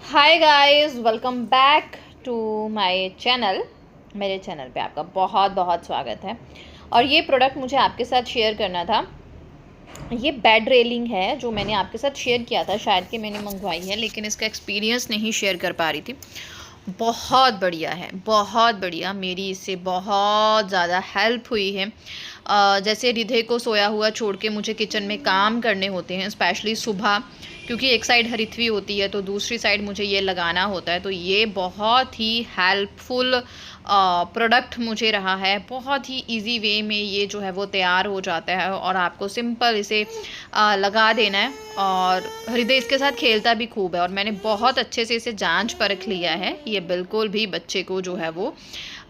Hi guys, welcome back to my channel. मेरे channel पे आपका बहुत बहुत स्वागत है। और ये प्रोडक्ट मुझे आपके साथ शेयर करना था। ये बेड रेलिंग है जो मैंने आपके साथ शेयर किया था, शायद कि मैंने मंगवाई है, लेकिन इसका एक्सपीरियंस नहीं शेयर कर पा रही थी। बहुत बढ़िया है, बहुत बढ़िया। मेरी इससे बहुत ज़्यादा हेल्प हुई है। जैसे रिधे को सोया हुआ छोड़ के मुझे किचन में काम करने होते हैं, स्पेशली सुबह, क्योंकि एक साइड हरिथवी होती है तो दूसरी साइड मुझे ये लगाना होता है। तो ये बहुत ही हेल्पफुल प्रोडक्ट मुझे रहा है। बहुत ही इजी वे में ये जो है वो तैयार हो जाता है और आपको सिंपल इसे लगा देना है। और हृदय इसके साथ खेलता भी खूब है और मैंने बहुत अच्छे से इसे जांच परख लिया है। ये बिल्कुल भी बच्चे को जो है वो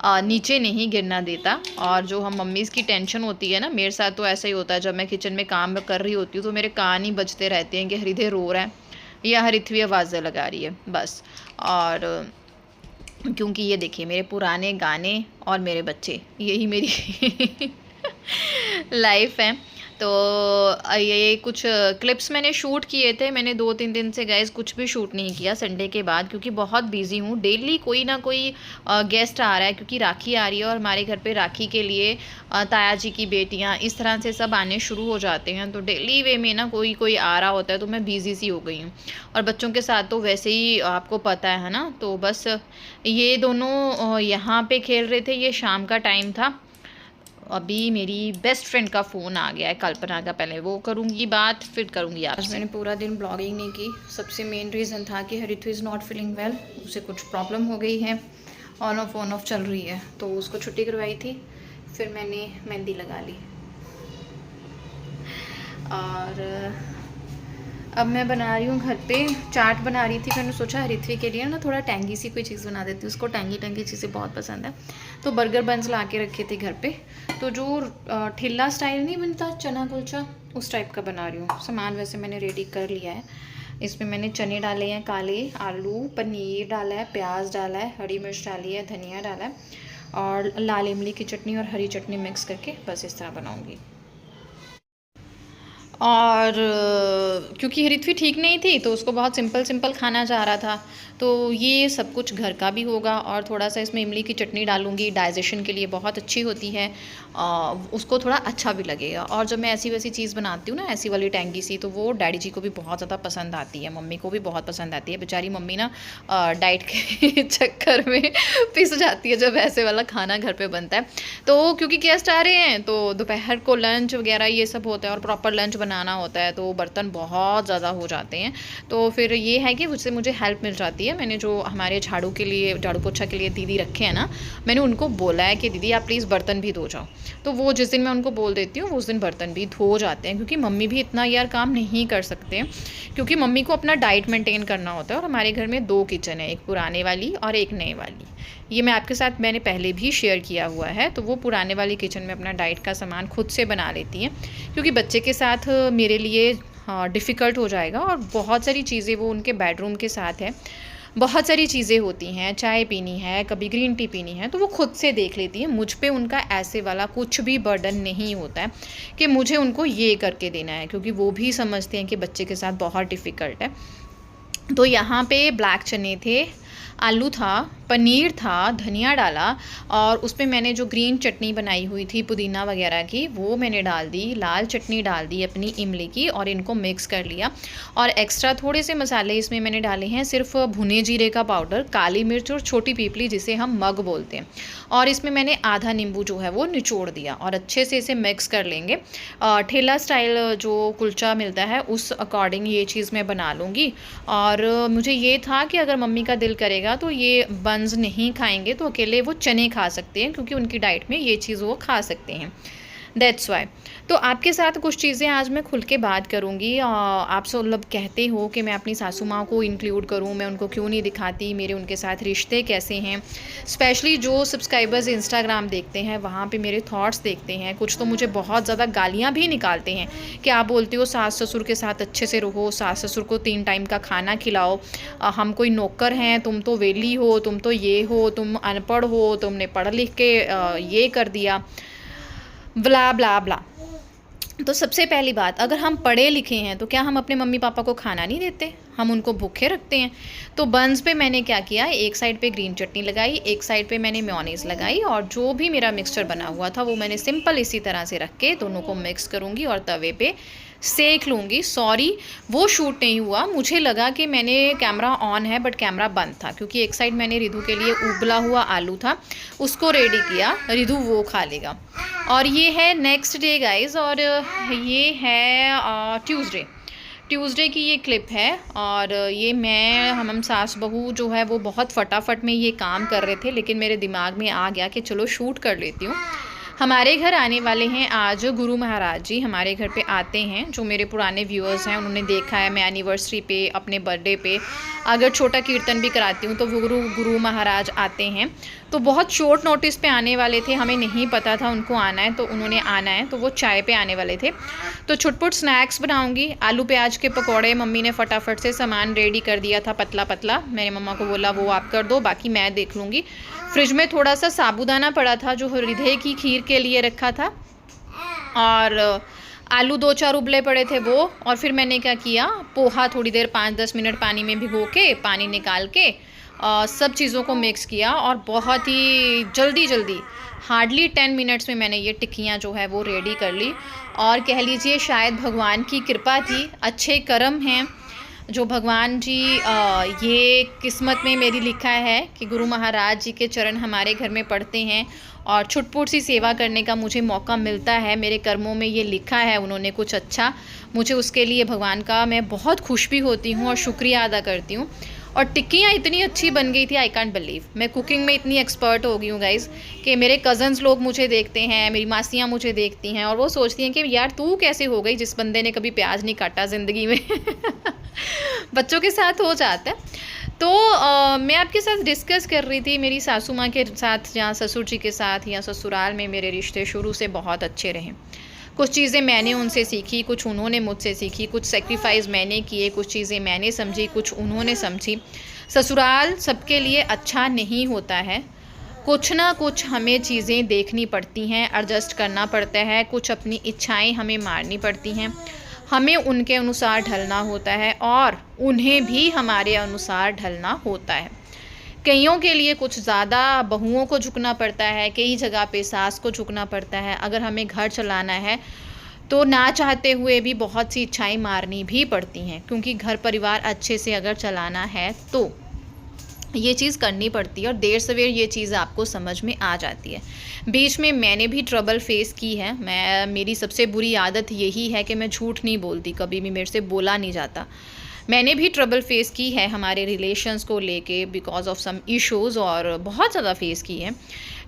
नीचे नहीं गिरना देता। और जो हम मम्मीज़ की टेंशन होती है ना, मेरे साथ तो ऐसा ही होता है। जब मैं किचन में काम कर रही होती हूँ तो मेरे कान ही बजते रहते हैं कि हृदय रो रहा है या हरिथवी आवाज़ें लगा रही है बस। और क्योंकि ये देखिए, मेरे पुराने गाने और मेरे बच्चे, यही मेरी लाइफ है। तो ये कुछ क्लिप्स मैंने शूट किए थे। मैंने 2-3 दिन से गाइस कुछ भी शूट नहीं किया संडे के बाद, क्योंकि बहुत बिजी हूँ। डेली कोई ना कोई गेस्ट आ रहा है, क्योंकि राखी आ रही है और हमारे घर पे राखी के लिए ताया जी की बेटियाँ इस तरह से सब आने शुरू हो जाते हैं। तो डेली वे में ना कोई कोई आ रहा होता है, तो मैं बिजी सी हो गई हूँ। और बच्चों के साथ तो वैसे ही आपको पता है ना। तो बस ये दोनों यहाँ पे खेल रहे थे। ये शाम का टाइम था। अभी मेरी बेस्ट फ्रेंड का फ़ोन आ गया है, कल्पना का। पहले वो करूँगी बात, फिर करूँगी आपसे। मैंने पूरा दिन ब्लॉगिंग नहीं की। सबसे मेन रीज़न था कि हरिथु इज़ नॉट फीलिंग वेल, उसे कुछ प्रॉब्लम हो गई है। ऑन ऑफ चल रही है, तो उसको छुट्टी करवाई थी। फिर मैंने मेहंदी लगा ली। और अब मैं बना रही हूँ घर पे चाट बना रही थी। मैंने सोचा हरिथवी के लिए ना थोड़ा टैंगी सी कोई चीज़ बना देती हूँ। उसको टैंगी टैंगी चीज़ें बहुत पसंद है। तो बर्गर बन्स ला के रखे थे घर पे। तो जो ठेला स्टाइल नहीं बनता चना कुलचा, उस टाइप का बना रही हूँ। सामान वैसे मैंने रेडी कर लिया है। इसमें मैंने चने डाले हैं काले, आलू, पनीर डाला है, प्याज डाला है, हरी मिर्च डाली है, धनिया डाला है, और लाल इमली की चटनी और हरी चटनी मिक्स करके बस इस तरह बनाऊँगी। और क्योंकि हरिथवी ठीक नहीं थी तो उसको बहुत सिंपल सिंपल खाना चाह रहा था। तो ये सब कुछ घर का भी होगा और थोड़ा सा इसमें इमली की चटनी डालूँगी, डाइजेशन के लिए बहुत अच्छी होती है। उसको थोड़ा अच्छा भी लगेगा। और जब मैं ऐसी वैसी चीज़ बनाती हूँ ना, ऐसी वाली टैंगी सी, तो वो डैडी जी को भी बहुत ज़्यादा पसंद आती है, मम्मी को भी बहुत पसंद आती है। बेचारी मम्मी ना डाइट के चक्कर में पिस जाती है जब ऐसे वाला खाना घर पे बनता है। तो क्योंकि गेस्ट आ रहे हैं तो दोपहर को लंच वगैरह ये सब होता है और प्रॉपर लंच बनाना होता है, तो बर्तन बहुत ज़्यादा हो जाते हैं। तो फिर ये है कि उससे मुझे हेल्प मिल जाती है। मैंने जो हमारे झाड़ू के लिए, झाड़ू पोछा के लिए दीदी रखे हैं ना, मैंने उनको बोला है कि दीदी आप प्लीज़ बर्तन भी धो जाओ। तो वो जिस दिन मैं उनको बोल देती हूँ उस दिन बर्तन भी धो जाते हैं, क्योंकि मम्मी भी इतना यार काम नहीं कर सकते हैं, क्योंकि मम्मी को अपना डाइट मेंटेन करना होता है। और हमारे घर में 2 किचन है, एक पुराने वाली और एक नए वाली। ये मैं आपके साथ मैंने पहले भी शेयर किया हुआ है। तो वो पुराने वाली किचन में अपना डाइट का सामान खुद से बना लेती हैं, क्योंकि बच्चे के साथ मेरे लिए डिफ़िकल्ट हो जाएगा। और बहुत सारी चीज़ें वो उनके बेडरूम के साथ है, बहुत सारी चीज़ें होती हैं, चाय पीनी है, कभी ग्रीन टी पीनी है, तो वो खुद से देख लेती है। मुझ पे उनका ऐसे वाला कुछ भी बर्डन नहीं होता है कि मुझे उनको ये करके देना है, क्योंकि वो भी समझते हैं कि बच्चे के साथ बहुत डिफ़िकल्ट है। तो यहाँ पे ब्लैक चने थे, आलू था, पनीर था, धनिया डाला, और उसमें मैंने जो ग्रीन चटनी बनाई हुई थी पुदीना वगैरह की, वो मैंने डाल दी, लाल चटनी डाल दी अपनी इमली की, और इनको मिक्स कर लिया। और एक्स्ट्रा थोड़े से मसाले इसमें मैंने डाले हैं, सिर्फ भुने जीरे का पाउडर, काली मिर्च और छोटी पीपली जिसे हम मग बोलते हैं। और इसमें मैंने आधा नींबू जो है वो निचोड़ दिया और अच्छे से इसे मिक्स कर लेंगे। ठेला स्टाइल जो कुलचा मिलता है उस अकॉर्डिंग ये चीज़ मैं बना लूँगी। और मुझे ये था कि अगर मम्मी का दिल करेगा तो ये बंस नहीं खाएंगे तो अकेले वो चने खा सकते हैं, क्योंकि उनकी डाइट में ये चीज़ वो खा सकते हैं। That's why. तो आपके साथ कुछ चीज़ें आज मैं खुल के बात करूँगी। आप सब लोग कहते हो कि मैं अपनी सासू माँ को इंक्लूड करूँ, मैं उनको क्यों नहीं दिखाती, मेरे उनके साथ रिश्ते कैसे हैं। स्पेशली जो सब्सक्राइबर्स इंस्टाग्राम देखते हैं, वहाँ पे मेरे थॉट्स देखते हैं। कुछ तो मुझे बहुत ज़्यादा गालियाँ भी निकालते हैं कि आप बोलते हो सास ससुर के साथ अच्छे से रहो, सास ससुर को 3 टाइम का खाना खिलाओ, हम कोई नौकर हैं, तुम तो वेली हो, तुम तो ये हो, तुम अनपढ़ हो, तुमने पढ़ लिख के ये कर दिया, ब्ला ब्ला ब्ला। तो सबसे पहली बात, अगर हम पढ़े लिखे हैं तो क्या हम अपने मम्मी पापा को खाना नहीं देते? हम उनको भूखे रखते हैं। तो बंस पे मैंने क्या किया, एक साइड पे ग्रीन चटनी लगाई, एक साइड पे मैंने मेयोनीज़ लगाई, और जो भी मेरा मिक्सचर बना हुआ था वो मैंने सिंपल इसी तरह से रख के दोनों को मिक्स करूँगी और तवे पे सेक लूँगी। सॉरी, वो शूट नहीं हुआ, मुझे लगा कि मैंने कैमरा ऑन है बट कैमरा बंद था, क्योंकि एक साइड मैंने रिधु के लिए उबला हुआ आलू था उसको रेडी किया, रिधु वो खा लेगा। और ये है नेक्स्ट डे गाइज़, और ये है ट्यूसडे की ये क्लिप है। और ये हम सास बहू जो है वो बहुत फटाफट में ये काम कर रहे थे, लेकिन मेरे दिमाग में आ गया कि चलो शूट कर लेती हूँ। हमारे घर आने वाले हैं आज गुरु महाराज जी, हमारे घर पे आते हैं। जो मेरे पुराने व्यूअर्स हैं उन्होंने देखा है, मैं एनिवर्सरी पे, अपने बर्थडे पे अगर छोटा कीर्तन भी कराती हूँ तो वो गुरु महाराज आते हैं। तो बहुत शॉर्ट नोटिस पे आने वाले थे, हमें नहीं पता था उनको आना है, तो उन्होंने आना है, तो वो चाय पे आने वाले थे। तो छुटपुट स्नैक्स बनाऊंगी, आलू प्याज के पकौड़े मम्मी ने फटाफट से सामान रेडी कर दिया था पतला पतला, मैंने मम्मा को बोला वो आप कर दो, बाकी मैं देख लूँगी। फ्रिज में थोड़ा सा साबूदाना पड़ा था जो हृदय की खीर के लिए रखा था, और आलू 2-4 उबले पड़े थे वो। और फिर मैंने क्या किया, पोहा थोड़ी देर 5-10 मिनट पानी में भिगो के, पानी निकाल के सब चीज़ों को मिक्स किया, और बहुत ही जल्दी हार्डली 10 मिनट्स में मैंने ये टिक्कियाँ जो है वो रेडी कर ली। और कह लीजिए शायद भगवान की कृपा थी, अच्छे कर्म हैं जो भगवान जी ये किस्मत में मेरी लिखा है कि गुरु महाराज जी के चरण हमारे घर में पड़ते हैं और छुटपुट सी सेवा करने का मुझे मौका मिलता है। मेरे कर्मों में ये लिखा है उन्होंने कुछ अच्छा, मुझे उसके लिए भगवान का मैं बहुत खुश भी होती हूँ और शुक्रिया अदा करती हूँ। और टिक्कियाँ इतनी अच्छी बन गई थी, आई कांट बिलीव। मैं कुकिंग में इतनी एक्सपर्ट हो गई हूँ गाइज़ कि मेरे कज़न्स लोग मुझे देखते हैं, मेरी मासियाँ मुझे देखती हैं और वो सोचती हैं कि यार तू कैसे हो गई जिस बंदे ने कभी प्याज नहीं काटा ज़िंदगी में। बच्चों के साथ हो जाता है। तो मैं आपके साथ डिस्कस कर रही थी मेरी सासू माँ के साथ, या ससुर जी के साथ, या ससुराल में मेरे रिश्ते शुरू से बहुत अच्छे रहे। कुछ चीज़ें मैंने उनसे सीखी, कुछ उन्होंने मुझसे सीखी, कुछ सेक्रीफाइस मैंने किए, कुछ चीज़ें मैंने समझी, कुछ उन्होंने समझी। ससुराल सबके लिए अच्छा नहीं होता है, कुछ ना कुछ हमें चीज़ें देखनी पड़ती हैं, एडजस्ट करना पड़ता है, कुछ अपनी इच्छाएं हमें मारनी पड़ती हैं, हमें उनके अनुसार ढलना होता है और उन्हें भी हमारे अनुसार ढलना होता है। कईयों के लिए कुछ ज़्यादा बहुओं को झुकना पड़ता है, कई जगह पे सास को झुकना पड़ता है। अगर हमें घर चलाना है तो ना चाहते हुए भी बहुत सी इच्छाएं मारनी भी पड़ती हैं, क्योंकि घर परिवार अच्छे से अगर चलाना है तो ये चीज़ करनी पड़ती है और देर सवेर ये चीज़ आपको समझ में आ जाती है। बीच में मैंने भी ट्रबल फेस की है। मेरी सबसे बुरी आदत यही है कि मैं झूठ नहीं बोलती, कभी भी मेरे से बोला नहीं जाता। मैंने भी ट्रबल फेस की है हमारे रिलेशंस को लेके बिकॉज ऑफ सम इश्यूज़, और बहुत ज़्यादा फेस की है।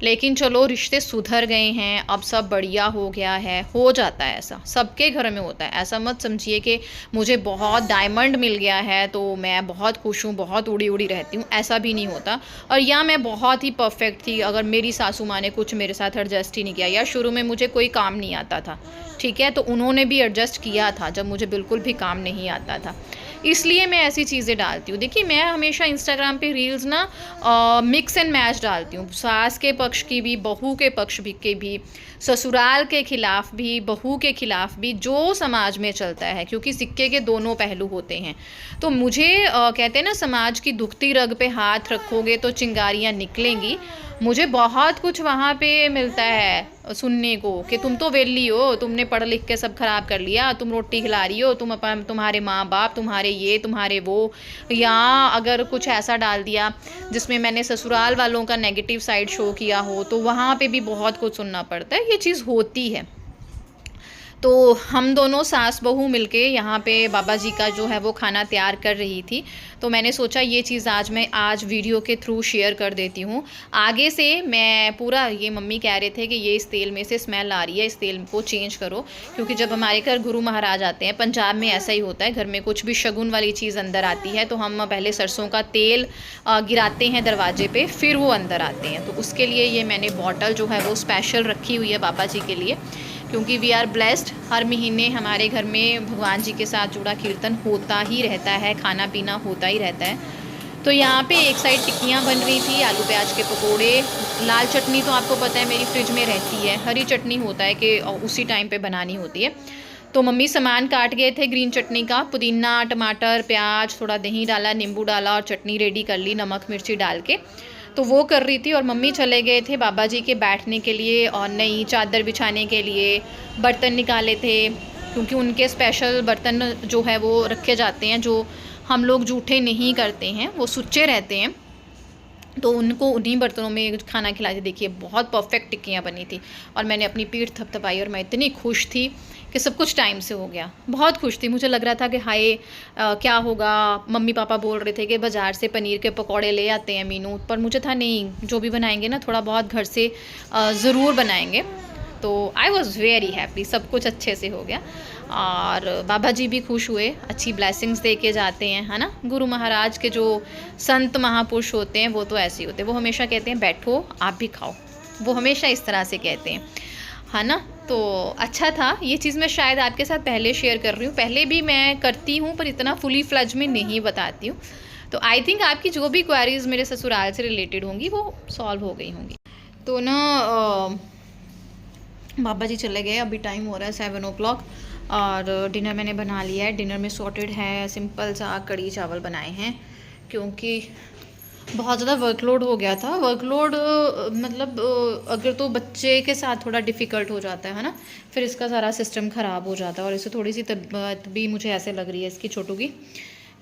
लेकिन चलो रिश्ते सुधर गए हैं, अब सब बढ़िया हो गया है। हो जाता है ऐसा, सबके घर में होता है। ऐसा मत समझिए कि मुझे बहुत डायमंड मिल गया है तो मैं बहुत खुश हूँ, बहुत उड़ी उड़ी रहती हूँ, ऐसा भी नहीं होता। और या मैं बहुत ही परफेक्ट थी अगर मेरी सासू माँ ने कुछ मेरे साथ एडजस्ट ही नहीं किया, या शुरू में मुझे कोई काम नहीं आता था, ठीक है, तो उन्होंने भी एडजस्ट किया था जब मुझे बिल्कुल भी काम नहीं आता था। इसलिए मैं ऐसी चीज़ें डालती हूँ। देखिए मैं हमेशा इंस्टाग्राम पे रील्स ना मिक्स एंड मैच डालती हूँ, सास के पक्ष की भी, बहू के पक्ष भी के भी, ससुराल के खिलाफ भी, बहू के खिलाफ भी, जो समाज में चलता है, क्योंकि सिक्के के दोनों पहलू होते हैं। तो मुझे कहते हैं ना, समाज की दुखती रग पे हाथ रखोगे तो चिंगारियाँ निकलेंगी। मुझे बहुत कुछ वहाँ पे मिलता है सुनने को कि तुम तो वेली हो, तुमने पढ़ लिख के सब खराब कर लिया, तुम रोटी खिला रही हो, तुम्हारे माँ बाप, तुम्हारे ये तुम्हारे वो। या अगर कुछ ऐसा डाल दिया जिसमें मैंने ससुराल वालों का नेगेटिव साइड शो किया हो तो वहाँ पे भी बहुत कुछ सुनना पड़ता है। ये चीज़ होती है। तो हम दोनों सास बहू मिलके यहाँ पे बाबा जी का जो है वो खाना तैयार कर रही थी, तो मैंने सोचा ये चीज़ आज वीडियो के थ्रू शेयर कर देती हूँ। आगे से मैं पूरा, ये मम्मी कह रहे थे कि ये इस तेल में से स्मेल आ रही है, इस तेल को चेंज करो, क्योंकि जब हमारे घर गुरु महाराज आते हैं, पंजाब में ऐसा ही होता है, घर में कुछ भी शगुन वाली चीज़ अंदर आती है तो हम पहले सरसों का तेल गिराते हैं दरवाजे पे, फिर वो अंदर आते हैं। तो उसके लिए ये मैंने बॉटल जो है वो स्पेशल रखी हुई है बाबा जी के लिए, क्योंकि वी आर ब्लेस्ड। हर महीने हमारे घर में भगवान जी के साथ जुड़ा कीर्तन होता ही रहता है, खाना पीना होता ही रहता है। तो यहाँ पे एक साइड टिक्कियाँ बन रही थी, आलू प्याज के पकोड़े, लाल चटनी तो आपको पता है मेरी फ्रिज में रहती है, हरी चटनी होता है कि उसी टाइम पे बनानी होती है। तो मम्मी सामान काट गए थे ग्रीन चटनी का, पुदीना, टमाटर, प्याज, थोड़ा दही डाला, नींबू डाला और चटनी रेडी कर ली नमक मिर्ची डाल के। तो वो कर रही थी और मम्मी चले गए थे बाबा जी के बैठने के लिए और नई चादर बिछाने के लिए। बर्तन निकाले थे क्योंकि उनके स्पेशल बर्तन जो है वो रखे जाते हैं, जो हम लोग जूठे नहीं करते हैं, वो सुच्चे रहते हैं, तो उनको उन्हीं बर्तनों में खाना खिलाए थे। देखिए बहुत परफेक्ट टिक्कियाँ बनी थी और मैंने अपनी पीठ थपथपाई और मैं इतनी खुश थी कि सब कुछ टाइम से हो गया। बहुत खुश थी, मुझे लग रहा था कि हाय क्या होगा। मम्मी पापा बोल रहे थे कि बाज़ार से पनीर के पकौड़े ले आते हैं मीनू, पर मुझे था नहीं, जो भी बनाएंगे ना थोड़ा बहुत घर से ज़रूर बनाएंगे। तो आई वॉज़ वेरी हैप्पी, सब कुछ अच्छे से हो गया और बाबा जी भी खुश हुए, अच्छी ब्लेसिंग्स दे के जाते हैं, है ना। गुरु महाराज के जो संत महापुरुष होते हैं वो तो ऐसे ही होते हैं, वो हमेशा कहते हैं बैठो आप भी खाओ, वो हमेशा इस तरह से कहते हैं, है ना। तो अच्छा था, ये चीज़ मैं शायद आपके साथ पहले शेयर कर रही हूँ, पहले भी मैं करती हूँ पर इतना फुली फ्लज में नहीं बताती हूँ। तो आई थिंक आपकी जो भी क्वेरीज मेरे ससुराल से रिलेटेड होंगी वो सॉल्व हो गई होंगी। तो ना बाबा जी चले गए, अभी टाइम हो रहा है 7 o'clock और डिनर मैंने बना लिया है। डिनर में सॉर्टेड है, सिंपल सा कड़ी चावल बनाए हैं क्योंकि बहुत ज़्यादा वर्कलोड हो गया था। वर्कलोड मतलब अगर तो बच्चे के साथ थोड़ा डिफ़िकल्ट हो जाता है ना, फिर इसका सारा सिस्टम ख़राब हो जाता है और इसे थोड़ी सी तबीयत भी मुझे ऐसे लग रही है इसकी छोटू की,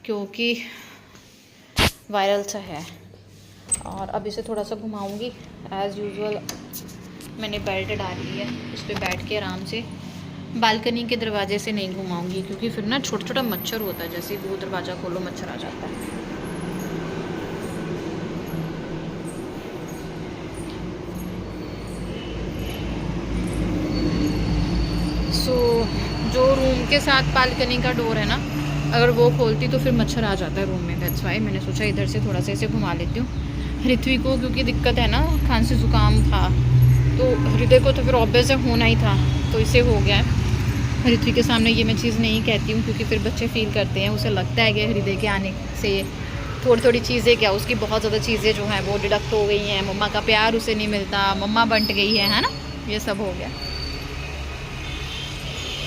क्योंकि वायरल सा है। और अब इसे थोड़ा सा घुमाऊँगी एज़ यूजुअल। मैंने बेल्ट डाली है, उस पर बैठ के आराम से, बालकनी के दरवाजे से नहीं घुमाऊंगी क्योंकि फिर ना छोटा छोटा मच्छर होता है, जैसे वो दरवाज़ा खोलो मच्छर आ जाता है। सो जो रूम के साथ बालकनी का डोर है ना, अगर वो खोलती तो फिर मच्छर आ जाता है रूम में। दैट्स वाई मैंने सोचा इधर से थोड़ा सा इसे घुमा लेती हूँ। ऋत्वी को क्योंकि दिक्कत है ना, खांसी ज़ुकाम था, तो हृदय को तो फिर ऑब्वियस होना ही था, तो इसे हो गया है। ऋत्वी के सामने ये मैं चीज़ नहीं कहती हूँ क्योंकि फिर बच्चे फील करते हैं, उसे लगता है कि हृदय के आने से थोड़ी थोड़ी चीज़ें, क्या उसकी बहुत ज़्यादा चीज़ें जो हैं वो डिडक्ट हो गई हैं, मम्मा का प्यार उसे नहीं मिलता, मम्मा बंट गई है ना, ये सब हो गया।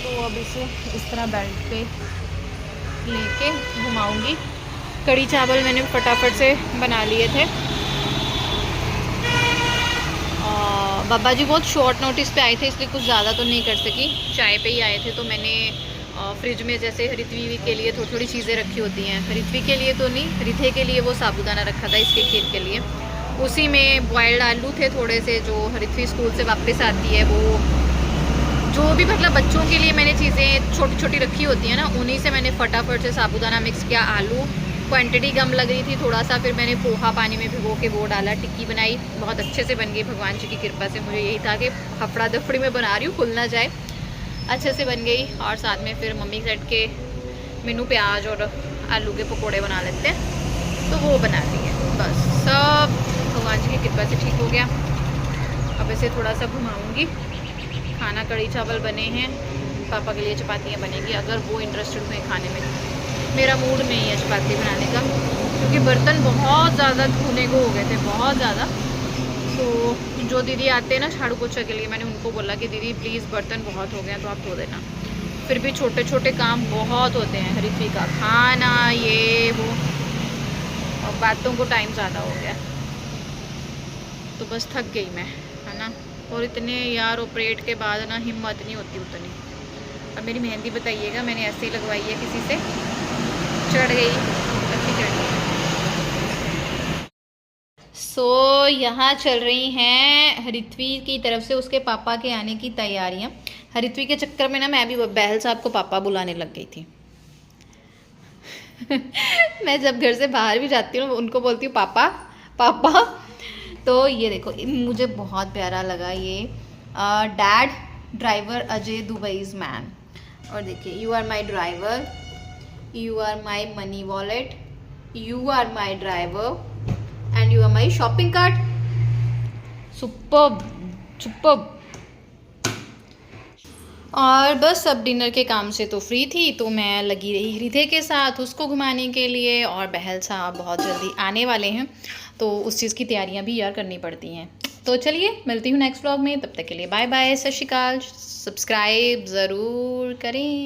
तो अब इसे इस तरह बेल्ट पे लेके घुमाऊँगी। कड़ी चावल मैंने फटाफट से बना लिए थे। बाबा जी बहुत शॉर्ट नोटिस पे आए थे, इसलिए कुछ ज़्यादा तो नहीं कर सकी, चाय पे ही आए थे। तो मैंने फ्रिज में जैसे ऋत्वी के लिए थोड़ी थोड़ी चीज़ें रखी होती हैं, ऋत्वी के लिए तो नहीं, रिथे के लिए वो साबूदाना रखा था इसके खीर के लिए। उसी में बॉयल्ड आलू थे थोड़े से, जो ऋत्वी स्कूल से वापस आती है वो, जो भी मतलब बच्चों के लिए मैंने चीज़ें छोटी छोटी रखी होती हैं ना, उन्हीं से मैंने फटाफट से साबूदाना मिक्स किया। आलू क्वांटिटी कम लग रही थी थोड़ा सा, फिर मैंने पोहा पानी में भिगो के वो डाला, टिक्की बनाई, बहुत अच्छे से बन गई भगवान जी की कृपा से। मुझे यही था कि हफड़ा दफड़ी में बना रही हूँ, खुल ना जाए, अच्छे से बन गई। और साथ में फिर मम्मी सेट के मीनू प्याज और आलू के पकोड़े बना लेते हैं, तो वो बना दी है। बस सब भगवान जी की कृपा से ठीक हो गया। अब इसे थोड़ा सा घुमाऊँगी। खाना कड़ी चावल बने हैं, पापा के लिए चपातियाँ बनेंगी अगर वो इंटरेस्टेड हुए खाने में। मेरा मूड नहीं है चपाती बनाने का क्योंकि बर्तन बहुत ज़्यादा धोने को हो गए थे, बहुत ज़्यादा। तो जो दीदी आते हैं ना झाड़ू पोछा के लिए, मैंने उनको बोला कि दीदी प्लीज़ बर्तन बहुत हो गए हैं तो आप धो देना। फिर भी छोटे छोटे काम बहुत होते हैं, ऋत्वी का खाना, ये वो, और बातों को टाइम ज़्यादा हो गया, तो बस थक गई मैं, है ना। और इतने यार ऑपरेट के बाद ना हिम्मत नहीं होती उतनी। अब मेरी मेहंदी बताइएगा, मैंने ऐसे ही लगवाई है किसी से, चढ़ गई, अच्छी चढ़ गई। सो यहाँ चल रही हैं ऋत्वी की तरफ से उसके पापा के आने की तैयारियाँ। ऋत्वी के चक्कर में ना मैं भी बहल साहब को पापा बुलाने लग गई थी। मैं जब घर से बाहर भी जाती हूँ उनको बोलती हूँ पापा पापा। तो ये देखो, मुझे बहुत प्यारा लगा ये, dad driver Ajay Dubai's man. और देखिए, you are my driver, you are my money wallet, you are my driver and you are my shopping cart. Superb superb. और बस अब डिनर के काम से तो फ्री थी, तो मैं लगी रही हृदय के साथ उसको घुमाने के लिए। और बहल साहब बहुत जल्दी आने वाले हैं, तो उस चीज़ की तैयारियां भी यार करनी पड़ती हैं। तो चलिए मिलती हूँ नेक्स्ट व्लॉग में, तब तक के लिए बाय बाय, सत श्री अकाल। सब्सक्राइब ज़रूर करें।